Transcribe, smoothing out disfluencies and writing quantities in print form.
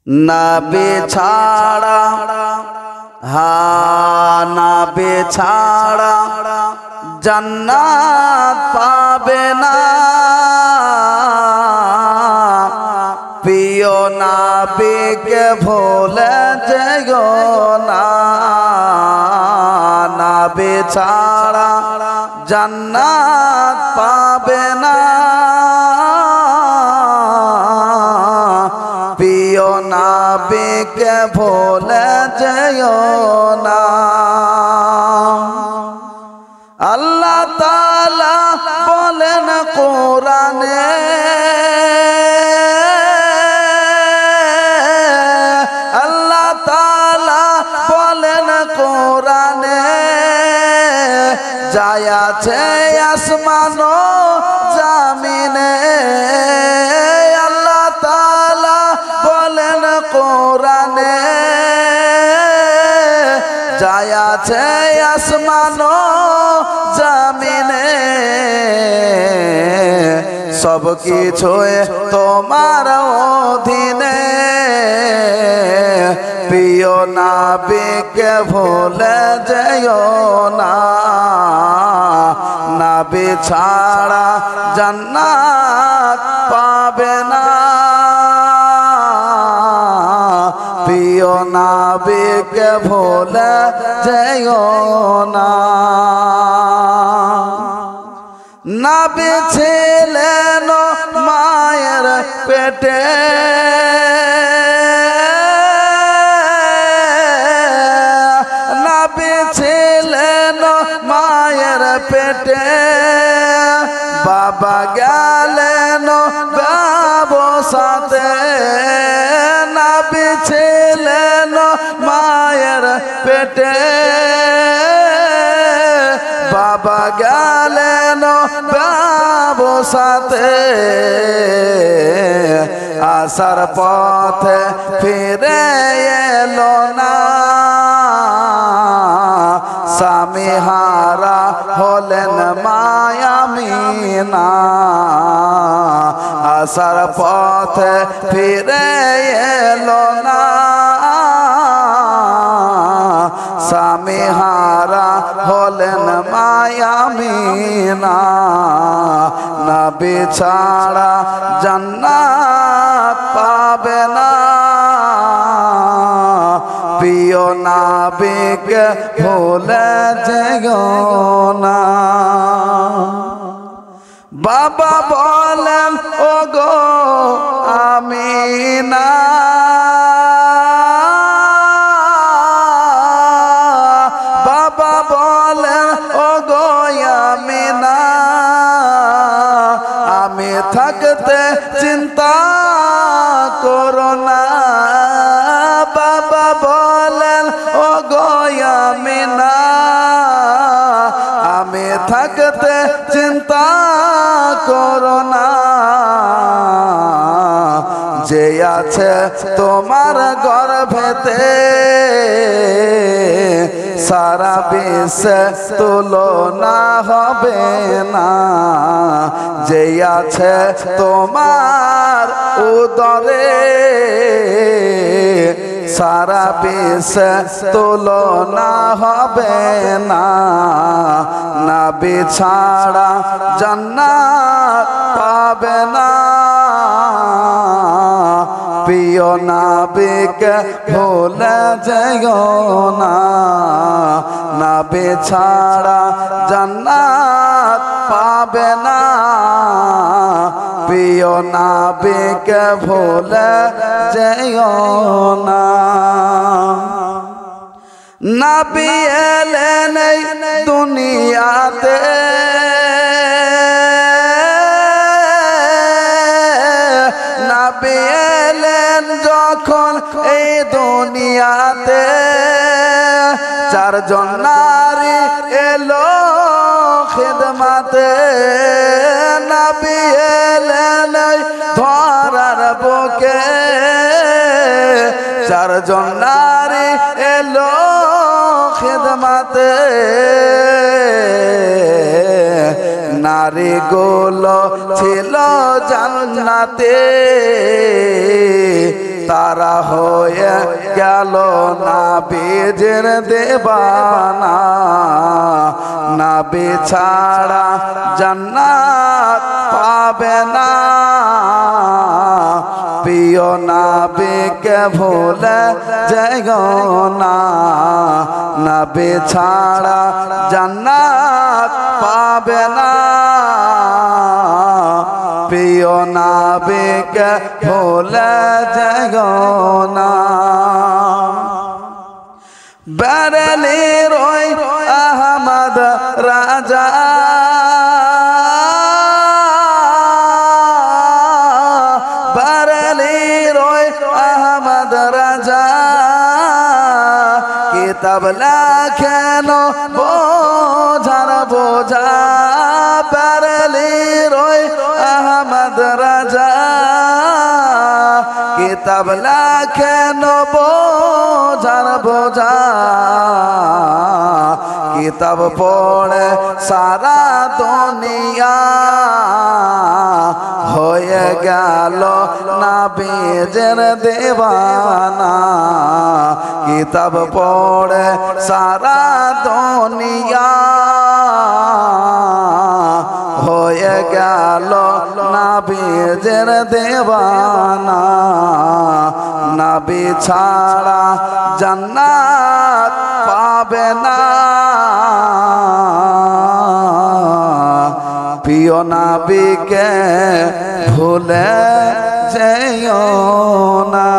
নবী ছাড়া নবী ছাড়া জান্নাত পাবে না প্রিয় নবীকে ভুলে যেও না নবী ছাড়া জান্নাত পাবে না প্রিয় নবীকে ভুলে যেও না আল্লাহ তাআলা বলেন কোরআনে আল্লাহ তাআলা বলেন কোরআনে যায় আছে আসমান ও জমিনে আল্লাহ তাআলা বলেন কোরআনে যায় আছে আসমান ও জমিনে সব কিছুই তোমার অধীনে প্রিয় নবীকে ভুলে যেও না নবী ছাড়া জান্নাত পাবে না প্রিয় নবীকে ভুলে যেও না নবী ছিলেন মায়ের পেটে নবী ছিলেন মায়ের পেটে বাবা গেলেন ব্যবসাতে নবী ছিলেন মায়ের পেটে বাবা গেলেন ব্যবসাতে আসার পথে ফিরে এলো না স্বামী হারা হলেন মায়ামিনা আসার পথে ফিরে এলো না স্বামী হারা হলেন মায়ামিনা নবী ছাড়া জান্নাত পাবে না প্রিয় নবীকে ভুলে যেও না বাবা বলেন ওগো আমিনা বাবা বলেন ওগো আমিনা আমি থাকতে চিন্তা করো না বাবা বলেন ওগো আমিনা আমি থাকতে চিন্তা করো না যে আছে তোমার গর্ভেতে সারা বিশ্বে তুলনা হবে না যে আছে তোমার উদরে সারা বিশ্বে তুলনা হবে না নবী ছাড়া জান্নাত পাবে না প্রিয় নবীকে ভুলে যেও না নবী ছাড়া জান্নাত পাবে না প্রিয় নবীকে ভুলে যেও না নবী এলেন এই দুনিয়াতে নবী এলেন যখন এই দুনিয়াতে চারজন নারী এলো খিদমতে নবী এলেন ধরার বুকে চারজন নারী এলো খিদমতে নারীগুলো ছিল জান্নাতে তারা হয়ে গেল নবীজির দেওয়ানা নবী ছাড়া জান্নাত পাবে না প্রিয় নবীকে ভুলে যাইও না নবী ছাড়া জান্নাত পাবে না প্রিয় নবীকে ভুলে যাইও না বেরেলির ওই আহমদ রাজা কিতাব লেখেন বোঝার বোঝা বেরেলির ওই আহমদ রাজা কিতাব লেখেন বোঝার বোঝা কিতাব পড়ে সারা দুনিয়া হয়ে গেল নবীজির দেওয়ানা কিতাব পড়ে সারা দুনিয়া হয়ে গেল নবীজির দেওয়ানা নবী ছাড়া জান্নাত পাবে না প্রিয় নবীকে ভুলে যেও না।